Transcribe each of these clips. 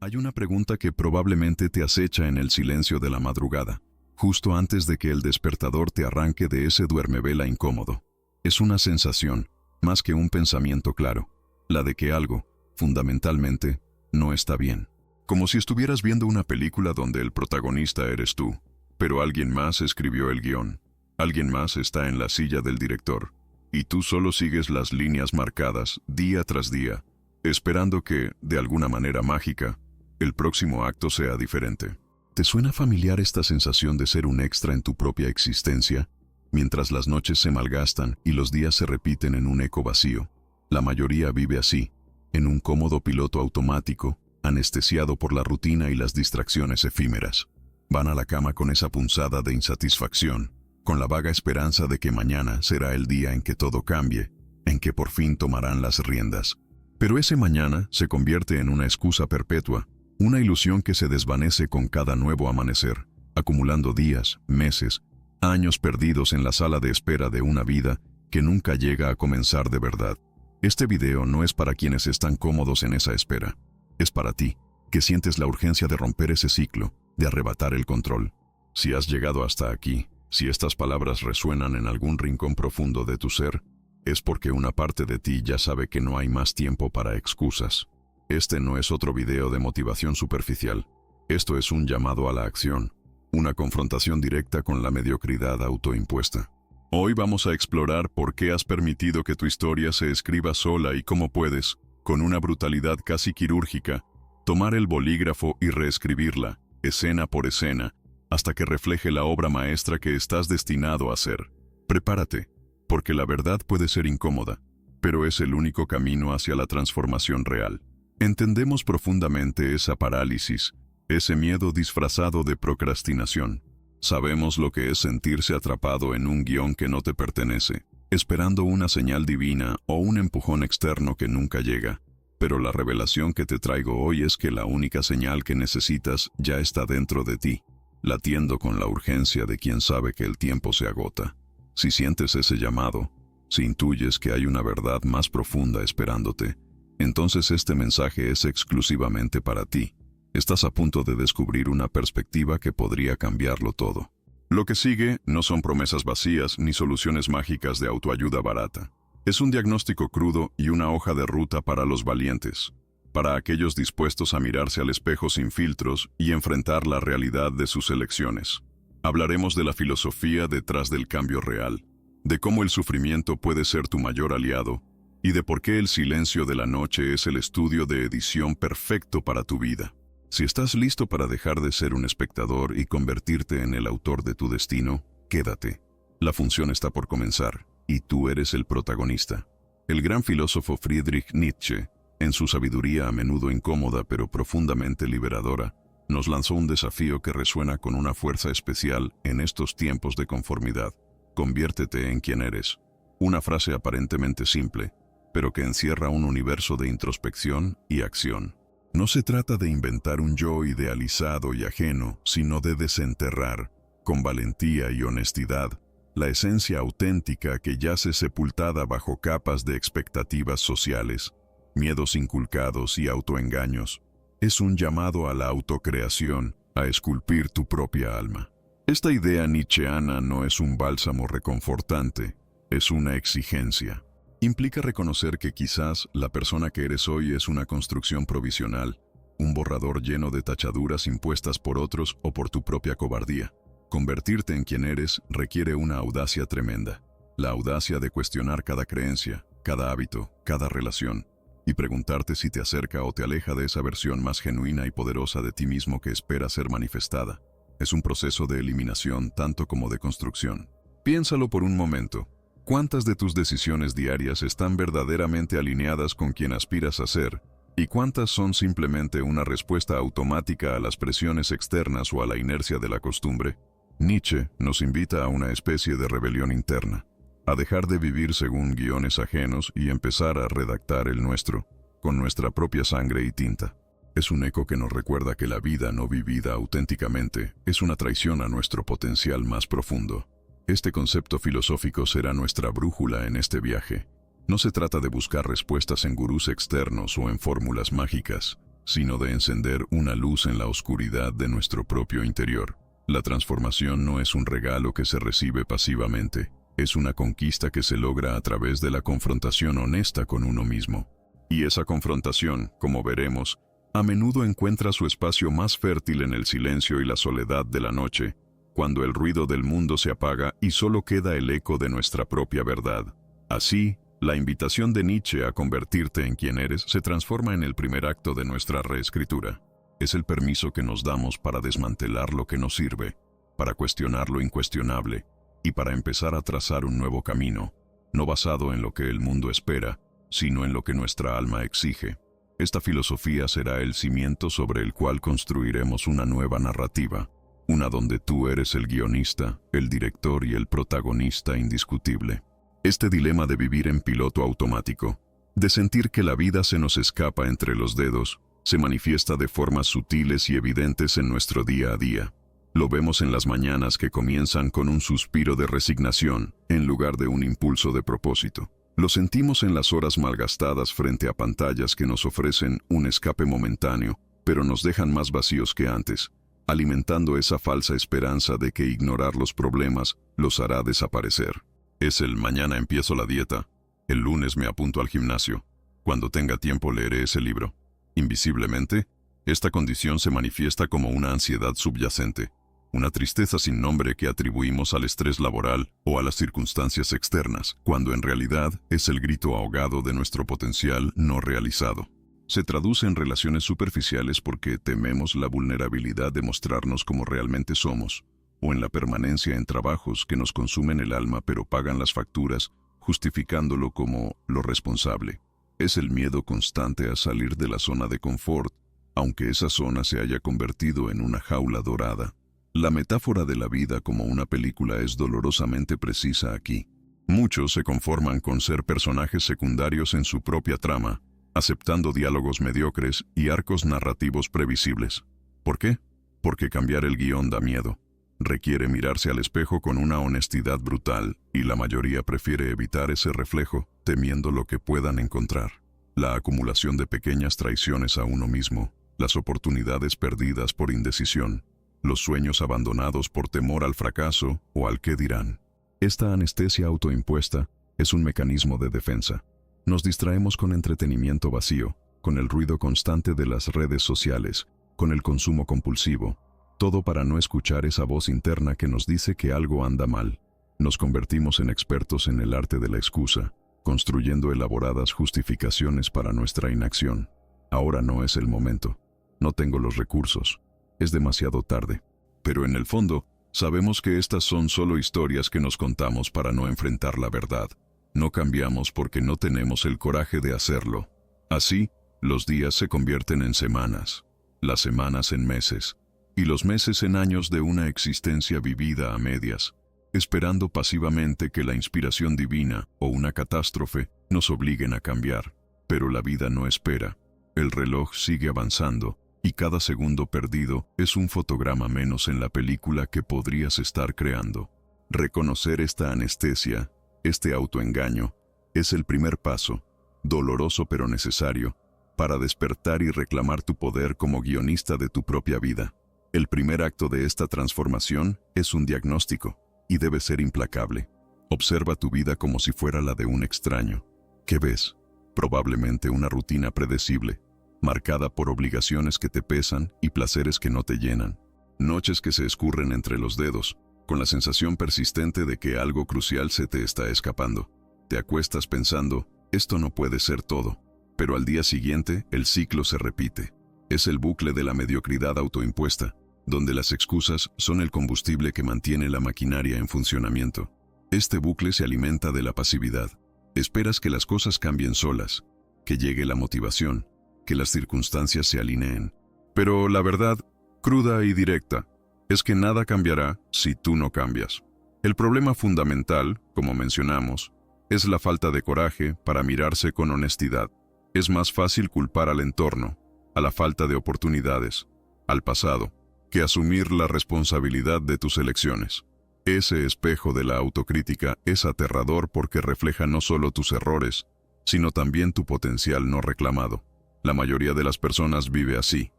Hay una pregunta que probablemente te acecha en el silencio de la madrugada, justo antes de que el despertador te arranque de ese duermevela incómodo. Es una sensación, más que un pensamiento claro, la de que algo, fundamentalmente, no está bien. Como si estuvieras viendo una película donde el protagonista eres tú, pero alguien más escribió el guión. Alguien más está en la silla del director, y tú solo sigues las líneas marcadas día tras día, esperando que, de alguna manera mágica, el próximo acto sea diferente. ¿Te suena familiar esta sensación de ser un extra en tu propia existencia? Mientras las noches se malgastan y los días se repiten en un eco vacío, la mayoría vive así, en un cómodo piloto automático, anestesiado por la rutina y las distracciones efímeras. Van a la cama con esa punzada de insatisfacción, con la vaga esperanza de que mañana será el día en que todo cambie, en que por fin tomarán las riendas. Pero ese mañana se convierte en una excusa perpetua, una ilusión que se desvanece con cada nuevo amanecer, acumulando días, meses, años perdidos en la sala de espera de una vida que nunca llega a comenzar de verdad. Este video no es para quienes están cómodos en esa espera. Es para ti, que sientes la urgencia de romper ese ciclo, de arrebatar el control. Si has llegado hasta aquí, si estas palabras resuenan en algún rincón profundo de tu ser, es porque una parte de ti ya sabe que no hay más tiempo para excusas. Este no es otro video de motivación superficial. Esto es un llamado a la acción, una confrontación directa con la mediocridad autoimpuesta. Hoy vamos a explorar por qué has permitido que tu historia se escriba sola y cómo puedes, con una brutalidad casi quirúrgica, tomar el bolígrafo y reescribirla, escena por escena, hasta que refleje la obra maestra que estás destinado a ser. Prepárate, porque la verdad puede ser incómoda, pero es el único camino hacia la transformación real. Entendemos profundamente esa parálisis, ese miedo disfrazado de procrastinación. Sabemos lo que es sentirse atrapado en un guión que no te pertenece, esperando una señal divina o un empujón externo que nunca llega. Pero la revelación que te traigo hoy es que la única señal que necesitas ya está dentro de ti, latiendo con la urgencia de quien sabe que el tiempo se agota. Si sientes ese llamado, si intuyes que hay una verdad más profunda esperándote, entonces este mensaje es exclusivamente para ti. Estás a punto de descubrir una perspectiva que podría cambiarlo todo. Lo que sigue no son promesas vacías ni soluciones mágicas de autoayuda barata. Es un diagnóstico crudo y una hoja de ruta para los valientes, para aquellos dispuestos a mirarse al espejo sin filtros y enfrentar la realidad de sus elecciones. Hablaremos de la filosofía detrás del cambio real, de cómo el sufrimiento puede ser tu mayor aliado, y de por qué el silencio de la noche es el estudio de edición perfecto para tu vida. Si estás listo para dejar de ser un espectador y convertirte en el autor de tu destino, quédate. La función está por comenzar, y tú eres el protagonista. El gran filósofo Friedrich Nietzsche, en su sabiduría a menudo incómoda pero profundamente liberadora, nos lanzó un desafío que resuena con una fuerza especial en estos tiempos de conformidad. Conviértete en quien eres. Una frase aparentemente simple, pero que encierra un universo de introspección y acción. No se trata de inventar un yo idealizado y ajeno, sino de desenterrar, con valentía y honestidad, la esencia auténtica que yace sepultada bajo capas de expectativas sociales, miedos inculcados y autoengaños. Es un llamado a la autocreación, a esculpir tu propia alma. Esta idea nietzscheana no es un bálsamo reconfortante, es una exigencia. Implica reconocer que quizás la persona que eres hoy es una construcción provisional, un borrador lleno de tachaduras impuestas por otros o por tu propia cobardía. Convertirte en quien eres requiere una audacia tremenda, la audacia de cuestionar cada creencia, cada hábito, cada relación, y preguntarte si te acerca o te aleja de esa versión más genuina y poderosa de ti mismo que espera ser manifestada. Es un proceso de eliminación tanto como de construcción. Piénsalo por un momento. ¿Cuántas de tus decisiones diarias están verdaderamente alineadas con quien aspiras a ser? ¿Y cuántas son simplemente una respuesta automática a las presiones externas o a la inercia de la costumbre? Nietzsche nos invita a una especie de rebelión interna, a dejar de vivir según guiones ajenos y empezar a redactar el nuestro, con nuestra propia sangre y tinta. Es un eco que nos recuerda que la vida no vivida auténticamente es una traición a nuestro potencial más profundo. Este concepto filosófico será nuestra brújula en este viaje. No se trata de buscar respuestas en gurús externos o en fórmulas mágicas. sino de encender una luz en la oscuridad de nuestro propio interior. La transformación no es un regalo que se recibe pasivamente, es una conquista que se logra a través de la confrontación honesta con uno mismo. Y esa confrontación, como veremos, a menudo encuentra su espacio más fértil en el silencio y la soledad de la noche, cuando el ruido del mundo se apaga y solo queda el eco de nuestra propia verdad. Así, la invitación de Nietzsche a convertirte en quien eres se transforma en el primer acto de nuestra reescritura. Es el permiso que nos damos para desmantelar lo que nos sirve, para cuestionar lo incuestionable y para empezar a trazar un nuevo camino, no basado en lo que el mundo espera, sino en lo que nuestra alma exige. Esta filosofía será el cimiento sobre el cual construiremos una nueva narrativa, una donde tú eres el guionista, el director y el protagonista indiscutible. Este dilema de vivir en piloto automático, de sentir que la vida se nos escapa entre los dedos, se manifiesta de formas sutiles y evidentes en nuestro día a día. Lo vemos en las mañanas que comienzan con un suspiro de resignación en lugar de un impulso de propósito. Lo sentimos en las horas malgastadas frente a pantallas que nos ofrecen un escape momentáneo, pero nos dejan más vacíos que antes, alimentando esa falsa esperanza de que ignorar los problemas los hará desaparecer. Es el mañana empiezo la dieta, el lunes me apunto al gimnasio, cuando tenga tiempo leeré ese libro. Invisiblemente, esta condición se manifiesta como una ansiedad subyacente, una tristeza sin nombre que atribuimos al estrés laboral o a las circunstancias externas, cuando en realidad es el grito ahogado de nuestro potencial no realizado. Se traduce en relaciones superficiales porque tememos la vulnerabilidad de mostrarnos como realmente somos, o en la permanencia en trabajos que nos consumen el alma pero pagan las facturas, justificándolo como lo responsable. Es el miedo constante a salir de la zona de confort, aunque esa zona se haya convertido en una jaula dorada. La metáfora de la vida como una película es dolorosamente precisa aquí. Muchos se conforman con ser personajes secundarios en su propia trama, aceptando diálogos mediocres y arcos narrativos previsibles. ¿Por qué? Porque cambiar el guión da miedo. Requiere mirarse al espejo con una honestidad brutal, y la mayoría prefiere evitar ese reflejo, temiendo lo que puedan encontrar. La acumulación de pequeñas traiciones a uno mismo, las oportunidades perdidas por indecisión, los sueños abandonados por temor al fracaso o al qué dirán. Esta anestesia autoimpuesta es un mecanismo de defensa. Nos distraemos con entretenimiento vacío, con el ruido constante de las redes sociales, con el consumo compulsivo, todo para no escuchar esa voz interna que nos dice que algo anda mal. Nos convertimos en expertos en el arte de la excusa, construyendo elaboradas justificaciones para nuestra inacción. Ahora no es el momento. No tengo los recursos. Es demasiado tarde. Pero en el fondo, sabemos que estas son solo historias que nos contamos para no enfrentar la verdad. No cambiamos porque no tenemos el coraje de hacerlo. Así, los días se convierten en semanas, las semanas en meses, y los meses en años de una existencia vivida a medias, esperando pasivamente que la inspiración divina o una catástrofe nos obliguen a cambiar. Pero la vida no espera. El reloj sigue avanzando, y cada segundo perdido es un fotograma menos en la película que podrías estar creando. Reconocer esta anestesia, este autoengaño, es el primer paso, doloroso pero necesario, para despertar y reclamar tu poder como guionista de tu propia vida. El primer acto de esta transformación es un diagnóstico, y debe ser implacable. Observa tu vida como si fuera la de un extraño. ¿Qué ves? Probablemente una rutina predecible, marcada por obligaciones que te pesan y placeres que no te llenan. Noches que se escurren entre los dedos, con la sensación persistente de que algo crucial se te está escapando. Te acuestas pensando, esto no puede ser todo. Pero al día siguiente, el ciclo se repite. Es el bucle de la mediocridad autoimpuesta, donde las excusas son el combustible que mantiene la maquinaria en funcionamiento. Este bucle se alimenta de la pasividad. Esperas que las cosas cambien solas, que llegue la motivación, que las circunstancias se alineen. Pero la verdad, cruda y directa, es que nada cambiará si tú no cambias. El problema fundamental, como mencionamos, es la falta de coraje para mirarse con honestidad. Es más fácil culpar al entorno, a la falta de oportunidades, al pasado, que asumir la responsabilidad de tus elecciones. Ese espejo de la autocrítica es aterrador porque refleja no solo tus errores, sino también tu potencial no reclamado. La mayoría de las personas vive así,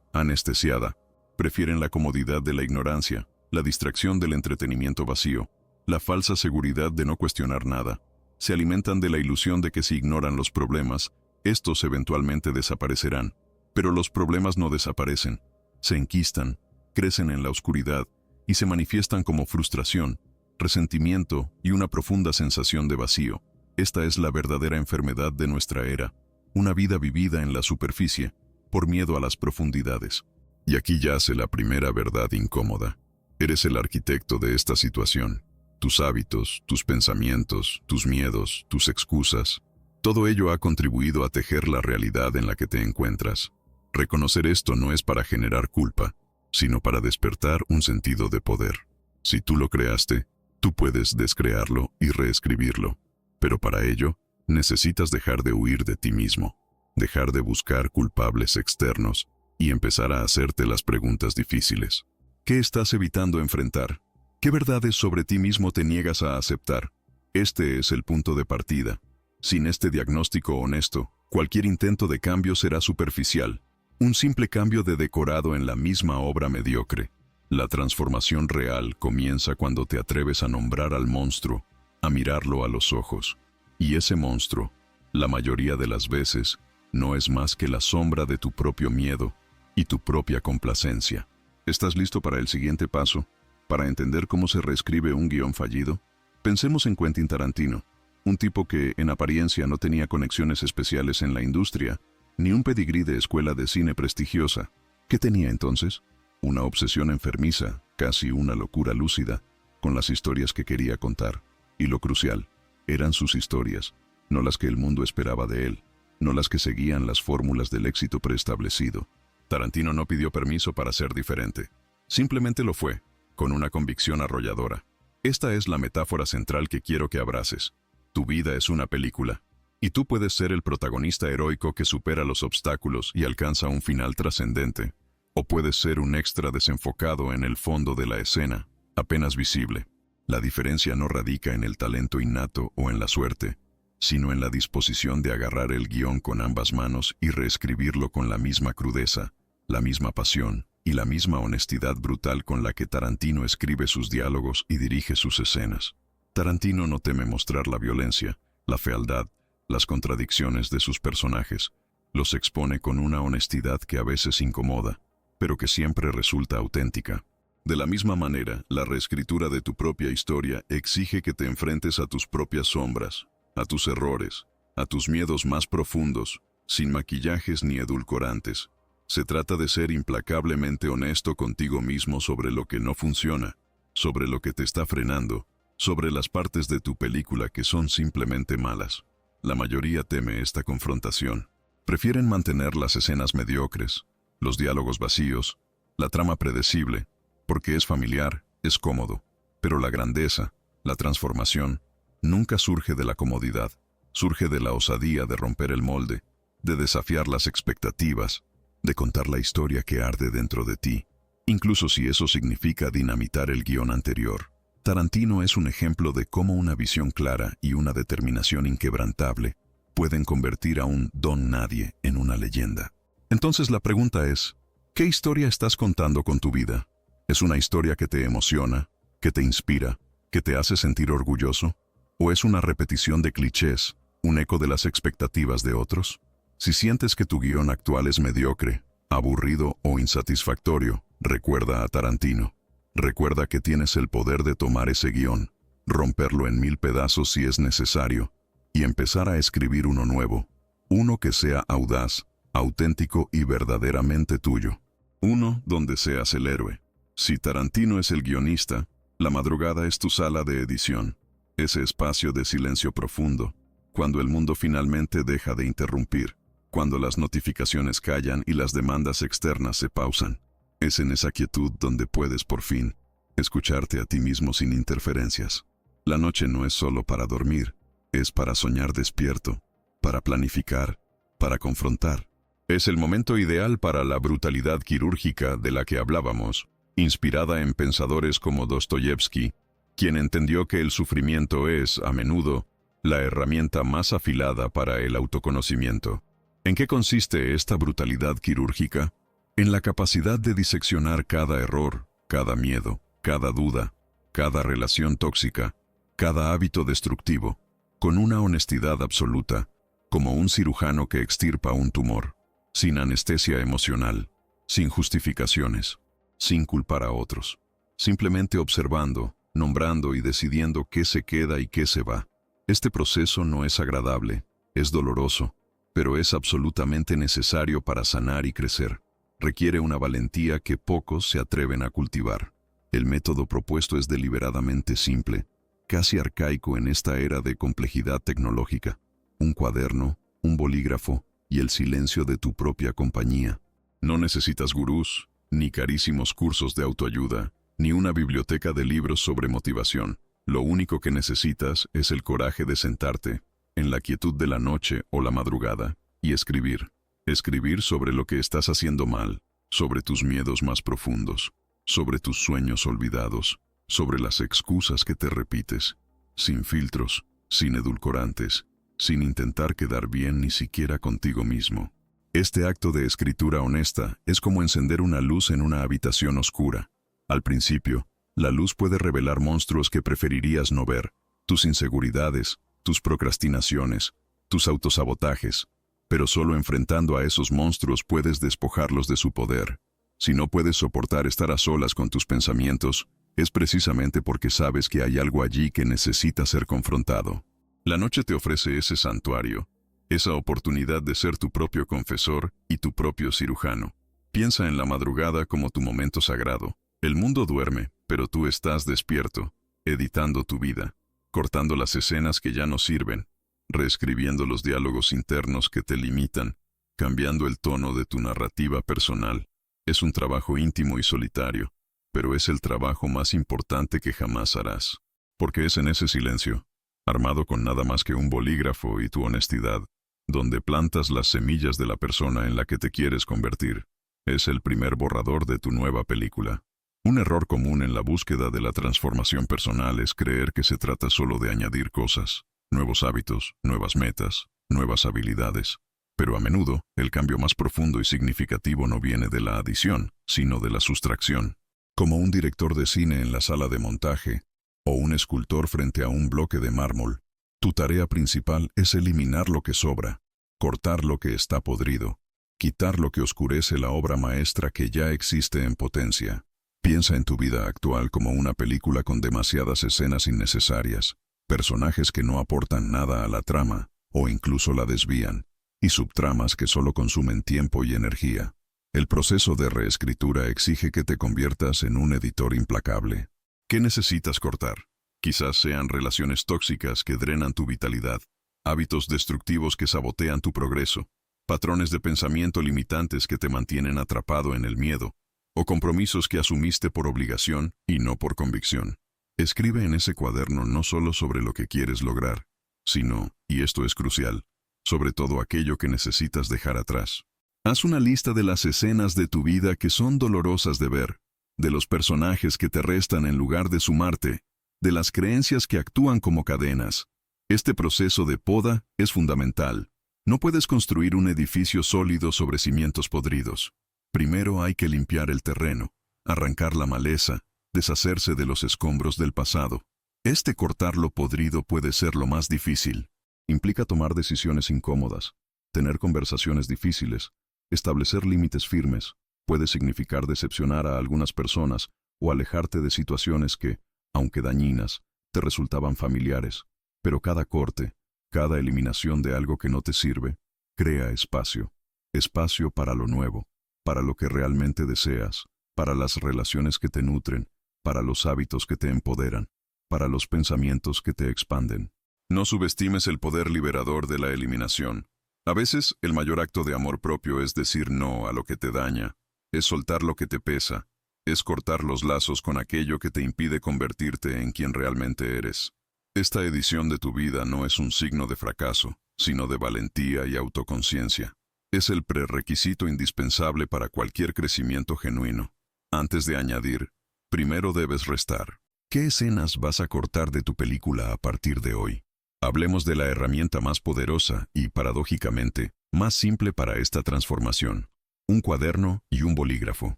anestesiada. Prefieren la comodidad de la ignorancia, la distracción del entretenimiento vacío, la falsa seguridad de no cuestionar nada. Se alimentan de la ilusión de que si ignoran los problemas, estos eventualmente desaparecerán. Pero los problemas no desaparecen, se enquistan, crecen en la oscuridad y se manifiestan como frustración, resentimiento y una profunda sensación de vacío. Esta es la verdadera enfermedad de nuestra era, una vida vivida en la superficie, por miedo a las profundidades. Y aquí yace la primera verdad incómoda. Eres el arquitecto de esta situación. Tus hábitos, tus pensamientos, tus miedos, tus excusas, todo ello ha contribuido a tejer la realidad en la que te encuentras. Reconocer esto no es para generar culpa, sino para despertar un sentido de poder. Si tú lo creaste, tú puedes descrearlo y reescribirlo. Pero para ello, necesitas dejar de huir de ti mismo, dejar de buscar culpables externos y empezar a hacerte las preguntas difíciles. ¿Qué estás evitando enfrentar? ¿Qué verdades sobre ti mismo te niegas a aceptar? Este es el punto de partida. Sin este diagnóstico honesto, cualquier intento de cambio será superficial. Un simple cambio de decorado en la misma obra mediocre. La transformación real comienza cuando te atreves a nombrar al monstruo, a mirarlo a los ojos. Y ese monstruo, la mayoría de las veces, no es más que la sombra de tu propio miedo y tu propia complacencia. ¿Estás listo para el siguiente paso? Para entender cómo se reescribe un guión fallido, pensemos en Quentin Tarantino, un tipo que, en apariencia, no tenía conexiones especiales en la industria, ni un pedigrí de escuela de cine prestigiosa. ¿Qué tenía entonces? Una obsesión enfermiza, casi una locura lúcida, con las historias que quería contar. Y lo crucial, eran sus historias, no las que el mundo esperaba de él, no las que seguían las fórmulas del éxito preestablecido. Tarantino no pidió permiso para ser diferente. Simplemente lo fue, con una convicción arrolladora. Esta es la metáfora central que quiero que abraces. Tu vida es una película, y tú puedes ser el protagonista heroico que supera los obstáculos y alcanza un final trascendente, o puedes ser un extra desenfocado en el fondo de la escena, apenas visible. La diferencia no radica en el talento innato o en la suerte, sino en la disposición de agarrar el guión con ambas manos y reescribirlo con la misma crudeza, la misma pasión y la misma honestidad brutal con la que Tarantino escribe sus diálogos y dirige sus escenas. Tarantino no teme mostrar la violencia, la fealdad, las contradicciones de sus personajes. Los expone con una honestidad que a veces incomoda, pero que siempre resulta auténtica. De la misma manera, la reescritura de tu propia historia exige que te enfrentes a tus propias sombras, a tus errores, a tus miedos más profundos, sin maquillajes ni edulcorantes. Se trata de ser implacablemente honesto contigo mismo sobre lo que no funciona, sobre lo que te está frenando, sobre las partes de tu película que son simplemente malas. La mayoría teme esta confrontación. Prefieren mantener las escenas mediocres, los diálogos vacíos, la trama predecible, porque es familiar, es cómodo. Pero la grandeza, la transformación, nunca surge de la comodidad, surge de la osadía de romper el molde, de desafiar las expectativas, de contar la historia que arde dentro de ti, incluso si eso significa dinamitar el guión anterior. Tarantino es un ejemplo de cómo una visión clara y una determinación inquebrantable pueden convertir a un don nadie en una leyenda. Entonces la pregunta es, ¿qué historia estás contando con tu vida? ¿Es una historia que te emociona, que te inspira, que te hace sentir orgulloso? ¿O es una repetición de clichés, un eco de las expectativas de otros? Si sientes que tu guión actual es mediocre, aburrido o insatisfactorio, recuerda a Tarantino. Recuerda que tienes el poder de tomar ese guión, romperlo en 1000 pedazos si es necesario, y empezar a escribir uno nuevo, uno que sea audaz, auténtico y verdaderamente tuyo. Uno donde seas el héroe. Si Tarantino es el guionista, la madrugada es tu sala de edición, ese espacio de silencio profundo, cuando el mundo finalmente deja de interrumpir, cuando las notificaciones callan y las demandas externas se pausan. Es en esa quietud donde puedes por fin escucharte a ti mismo sin interferencias. La noche no es solo para dormir, es para soñar despierto, para planificar, para confrontar. Es el momento ideal para la brutalidad quirúrgica de la que hablábamos, inspirada en pensadores como Dostoyevsky, quien entendió que el sufrimiento es, a menudo, la herramienta más afilada para el autoconocimiento. ¿En qué consiste esta brutalidad quirúrgica? En la capacidad de diseccionar cada error, cada miedo, cada duda, cada relación tóxica, cada hábito destructivo, con una honestidad absoluta, como un cirujano que extirpa un tumor, sin anestesia emocional, sin justificaciones, sin culpar a otros, simplemente observando, nombrando y decidiendo qué se queda y qué se va. Este proceso no es agradable, es doloroso, pero es absolutamente necesario para sanar y crecer. Requiere una valentía que pocos se atreven a cultivar. El método propuesto es deliberadamente simple, casi arcaico en esta era de complejidad tecnológica. Un cuaderno, un bolígrafo y el silencio de tu propia compañía. No necesitas gurús, ni carísimos cursos de autoayuda, ni una biblioteca de libros sobre motivación. Lo único que necesitas es el coraje de sentarte, en la quietud de la noche o la madrugada, y escribir. Escribir sobre lo que estás haciendo mal, sobre tus miedos más profundos, sobre tus sueños olvidados, sobre las excusas que te repites, sin filtros, sin edulcorantes, sin intentar quedar bien ni siquiera contigo mismo. Este acto de escritura honesta es como encender una luz en una habitación oscura. Al principio, la luz puede revelar monstruos que preferirías no ver, tus inseguridades, tus procrastinaciones, tus autosabotajes, pero solo enfrentando a esos monstruos puedes despojarlos de su poder. Si no puedes soportar estar a solas con tus pensamientos, es precisamente porque sabes que hay algo allí que necesita ser confrontado. La noche te ofrece ese santuario, esa oportunidad de ser tu propio confesor y tu propio cirujano. Piensa en la madrugada como tu momento sagrado. El mundo duerme, pero tú estás despierto, editando tu vida, cortando las escenas que ya no sirven, reescribiendo los diálogos internos que te limitan, cambiando el tono de tu narrativa personal. Es un trabajo íntimo y solitario, pero es el trabajo más importante que jamás harás. Porque es en ese silencio, armado con nada más que un bolígrafo y tu honestidad, donde plantas las semillas de la persona en la que te quieres convertir. Es el primer borrador de tu nueva película. Un error común en la búsqueda de la transformación personal es creer que se trata solo de añadir cosas, nuevos hábitos, nuevas metas, nuevas habilidades. Pero a menudo, el cambio más profundo y significativo no viene de la adición, sino de la sustracción. Como un director de cine en la sala de montaje, o un escultor frente a un bloque de mármol, tu tarea principal es eliminar lo que sobra, cortar lo que está podrido, quitar lo que oscurece la obra maestra que ya existe en potencia. Piensa en tu vida actual como una película con demasiadas escenas innecesarias, personajes que no aportan nada a la trama, o incluso la desvían, y subtramas que solo consumen tiempo y energía. El proceso de reescritura exige que te conviertas en un editor implacable. ¿Qué necesitas cortar? Quizás sean relaciones tóxicas que drenan tu vitalidad, hábitos destructivos que sabotean tu progreso, patrones de pensamiento limitantes que te mantienen atrapado en el miedo, o compromisos que asumiste por obligación y no por convicción. Escribe en ese cuaderno no solo sobre lo que quieres lograr, sino, y esto es crucial, sobre todo aquello que necesitas dejar atrás. Haz una lista de las escenas de tu vida que son dolorosas de ver, de los personajes que te restan en lugar de sumarte, de las creencias que actúan como cadenas. Este proceso de poda es fundamental. No puedes construir un edificio sólido sobre cimientos podridos. Primero hay que limpiar el terreno, arrancar la maleza, deshacerse de los escombros del pasado. Este cortar lo podrido puede ser lo más difícil. Implica tomar decisiones incómodas, tener conversaciones difíciles, establecer límites firmes. Puede significar decepcionar a algunas personas o alejarte de situaciones que, aunque dañinas, te resultaban familiares. Pero cada corte, cada eliminación de algo que no te sirve, crea espacio. Espacio para lo nuevo, para lo que realmente deseas, para las relaciones que te nutren, para los hábitos que te empoderan, para los pensamientos que te expanden. No subestimes el poder liberador de la eliminación. A veces, el mayor acto de amor propio es decir no a lo que te daña, es soltar lo que te pesa, es cortar los lazos con aquello que te impide convertirte en quien realmente eres. Esta edición de tu vida no es un signo de fracaso, sino de valentía y autoconciencia. Es el prerequisito indispensable para cualquier crecimiento genuino. Antes de añadir, primero debes restar. ¿Qué escenas vas a cortar de tu película a partir de hoy? Hablemos de la herramienta más poderosa y, paradójicamente, Más simple para esta transformación. Un cuaderno y un bolígrafo.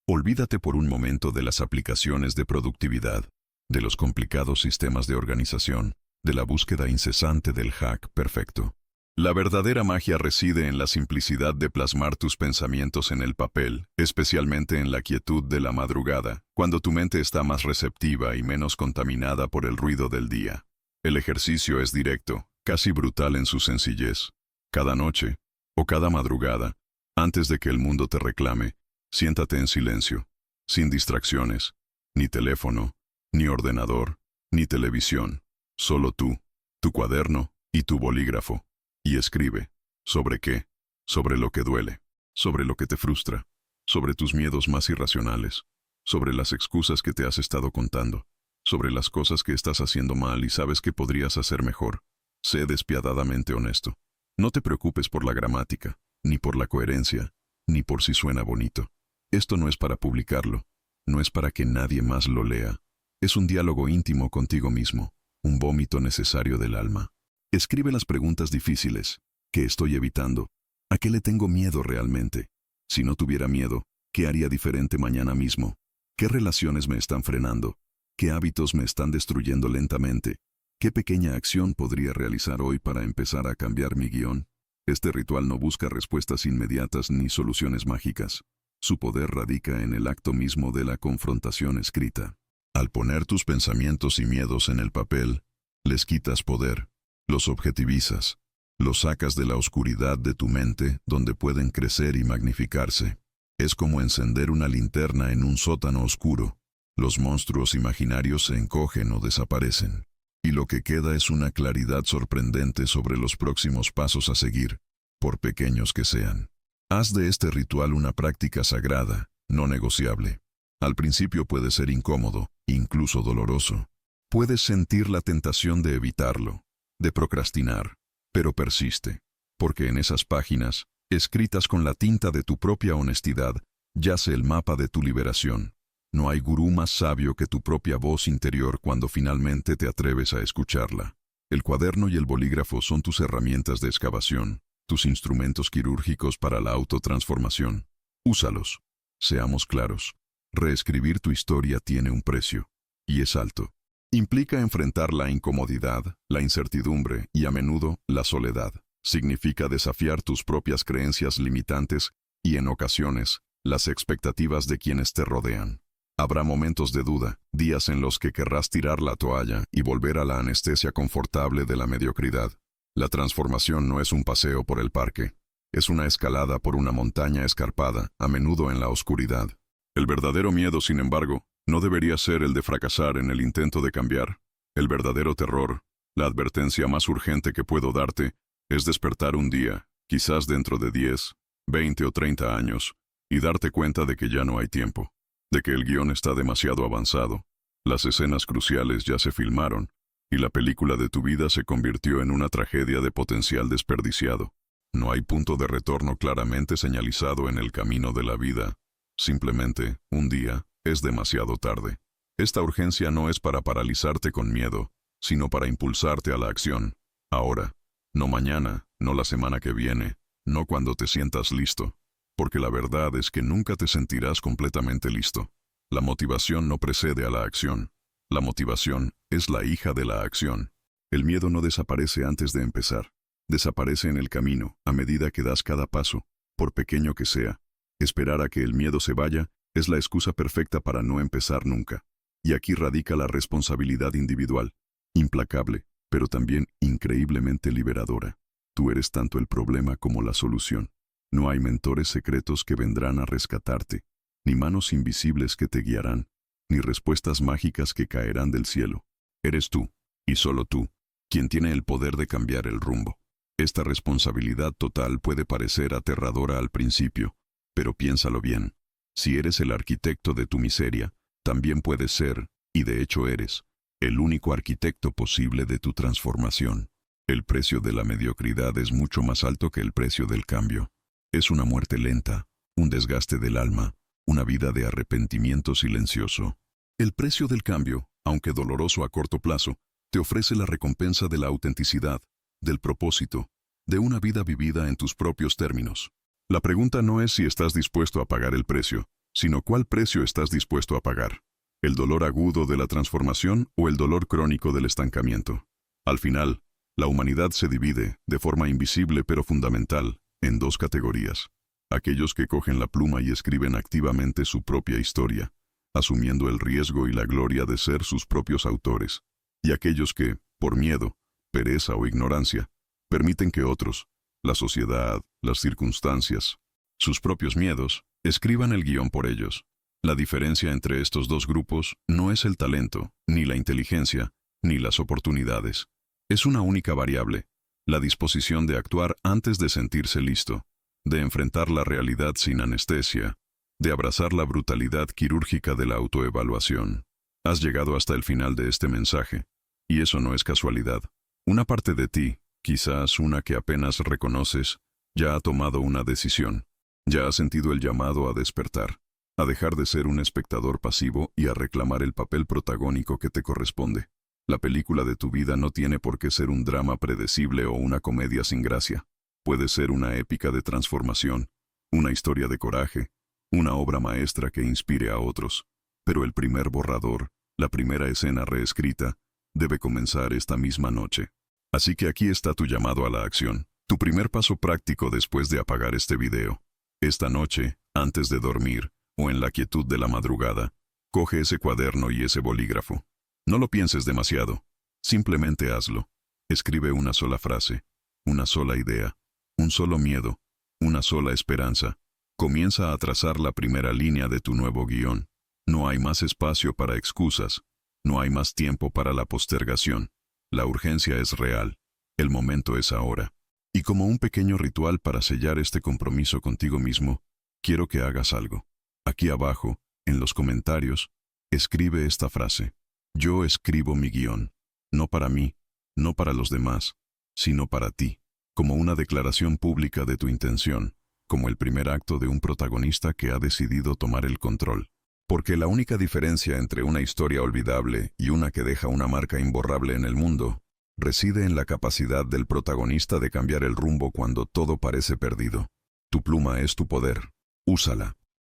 Olvídate por un momento de las aplicaciones de productividad, de los complicados sistemas de organización, de la búsqueda incesante del hack perfecto. La verdadera magia reside en la simplicidad de plasmar tus pensamientos en el papel, especialmente en la quietud de la madrugada, cuando tu mente está más receptiva y menos contaminada por el ruido del día. El ejercicio es directo, casi brutal en su sencillez. Cada noche, o cada madrugada, antes de que el mundo te reclame, siéntate en silencio, sin distracciones, ni teléfono, ni ordenador, ni televisión, solo tú, tu cuaderno y tu bolígrafo. Y escribe. ¿Sobre qué? Sobre lo que duele, sobre lo que te frustra, sobre tus miedos más irracionales, sobre las excusas que te has estado contando, sobre las cosas que estás haciendo mal y sabes que podrías hacer mejor. Sé despiadadamente honesto. No te preocupes por la gramática, ni por la coherencia, ni por si suena bonito. Esto no es para publicarlo, no es para que nadie más lo lea. Es un diálogo íntimo contigo mismo, un vómito necesario del alma. Escribe las preguntas difíciles. ¿Qué estoy evitando? ¿A qué le tengo miedo realmente? Si no tuviera miedo, ¿qué haría diferente mañana mismo? ¿Qué relaciones me están frenando? ¿Qué hábitos me están destruyendo lentamente? ¿Qué pequeña acción podría realizar hoy para empezar a cambiar mi guión? Este ritual no busca respuestas inmediatas ni soluciones mágicas. Su poder radica en el acto mismo de la confrontación escrita. Al poner tus pensamientos y miedos en el papel, les quitas poder. Los objetivizas, los sacas de la oscuridad de tu mente donde pueden crecer y magnificarse. Es como encender una linterna en un sótano oscuro. Los monstruos imaginarios se encogen o desaparecen. Y lo que queda es una claridad sorprendente sobre los próximos pasos a seguir, por pequeños que sean. Haz de este ritual una práctica sagrada, no negociable. Al principio puede ser incómodo, incluso doloroso. Puedes sentir la tentación de evitarlo, de procrastinar, pero persiste, porque en esas páginas, escritas con la tinta de tu propia honestidad, yace el mapa de tu liberación. No hay gurú más sabio que tu propia voz interior cuando finalmente te atreves a escucharla. El cuaderno y el bolígrafo son tus herramientas de excavación, tus instrumentos quirúrgicos para la autotransformación. Úsalos. Seamos claros. Reescribir tu historia tiene un precio, y es alto. Implica enfrentar la incomodidad, la incertidumbre y a menudo la soledad. Significa desafiar tus propias creencias limitantes y, en ocasiones, las expectativas de quienes te rodean. Habrá momentos de duda, días en los que querrás tirar la toalla y volver a la anestesia confortable de la mediocridad. La transformación no es un paseo por el parque. Es una escalada por una montaña escarpada, a menudo en la oscuridad. El verdadero miedo, sin embargo, no debería ser el de fracasar en el intento de cambiar. El verdadero terror, la advertencia más urgente que puedo darte, es despertar un día, quizás dentro de 10, 20 o 30 años, y darte cuenta de que ya no hay tiempo, de que el guión está demasiado avanzado, las escenas cruciales ya se filmaron, y la película de tu vida se convirtió en una tragedia de potencial desperdiciado. No hay punto de retorno claramente señalizado en el camino de la vida. Simplemente, un día, es demasiado tarde. Esta urgencia no es para paralizarte con miedo, sino para impulsarte a la acción. Ahora, no mañana, no la semana que viene, no cuando te sientas listo. Porque la verdad es que nunca te sentirás completamente listo. La motivación no precede a la acción. La motivación es la hija de la acción. El miedo no desaparece antes de empezar. Desaparece en el camino, a medida que das cada paso, por pequeño que sea. Esperar a que el miedo se vaya es la excusa perfecta para no empezar nunca. Y aquí radica la responsabilidad individual, implacable, pero también increíblemente liberadora. Tú eres tanto el problema como la solución. No hay mentores secretos que vendrán a rescatarte, ni manos invisibles que te guiarán, ni respuestas mágicas que caerán del cielo. Eres tú, y solo tú, quien tiene el poder de cambiar el rumbo. Esta responsabilidad total puede parecer aterradora al principio, pero piénsalo bien. Si eres el arquitecto de tu miseria, también puedes ser, y de hecho eres, el único arquitecto posible de tu transformación. El precio de la mediocridad es mucho más alto que el precio del cambio. Es una muerte lenta, un desgaste del alma, una vida de arrepentimiento silencioso. El precio del cambio, aunque doloroso a corto plazo, te ofrece la recompensa de la autenticidad, del propósito, de una vida vivida en tus propios términos. La pregunta no es si estás dispuesto a pagar el precio, sino cuál precio estás dispuesto a pagar. ¿El dolor agudo de la transformación o el dolor crónico del estancamiento? Al final, la humanidad se divide, de forma invisible pero fundamental, en dos categorías. Aquellos que cogen la pluma y escriben activamente su propia historia, asumiendo el riesgo y la gloria de ser sus propios autores. Y aquellos que, por miedo, pereza o ignorancia, permiten que otros, la sociedad, las circunstancias, sus propios miedos, escriban el guión por ellos. La diferencia entre estos dos grupos no es el talento, ni la inteligencia, ni las oportunidades. Es una única variable, la disposición de actuar antes de sentirse listo, de enfrentar la realidad sin anestesia, de abrazar la brutalidad quirúrgica de la autoevaluación. Has llegado hasta el final de este mensaje, y eso no es casualidad. Una parte de ti, quizás una que apenas reconoces, ya ha tomado una decisión, ya ha sentido el llamado a despertar, a dejar de ser un espectador pasivo y a reclamar el papel protagónico que te corresponde. La película de tu vida no tiene por qué ser un drama predecible o una comedia sin gracia. Puede ser una épica de transformación, una historia de coraje, una obra maestra que inspire a otros. Pero el primer borrador, la primera escena reescrita, debe comenzar esta misma noche. Así que aquí está tu llamado a la acción, tu primer paso práctico después de apagar este video. Esta noche, antes de dormir, o en la quietud de la madrugada, coge ese cuaderno y ese bolígrafo. No lo pienses demasiado, simplemente hazlo. Escribe una sola frase, una sola idea, un solo miedo, una sola esperanza. Comienza a trazar la primera línea de tu nuevo guión. No hay más espacio para excusas, no hay más tiempo para la postergación. La urgencia es real, el momento es ahora. Y como un pequeño ritual para sellar este compromiso contigo mismo, quiero que hagas algo. Aquí abajo, en los comentarios, escribe esta frase. Yo escribo mi guión, no para mí, no para los demás, sino para ti, como una declaración pública de tu intención, como el primer acto de un protagonista que ha decidido tomar el control. Porque la única diferencia entre una historia olvidable y una que deja una marca imborrable en el mundo, reside en la capacidad del protagonista de cambiar el rumbo cuando todo parece perdido. Tu pluma es tu poder. Úsala.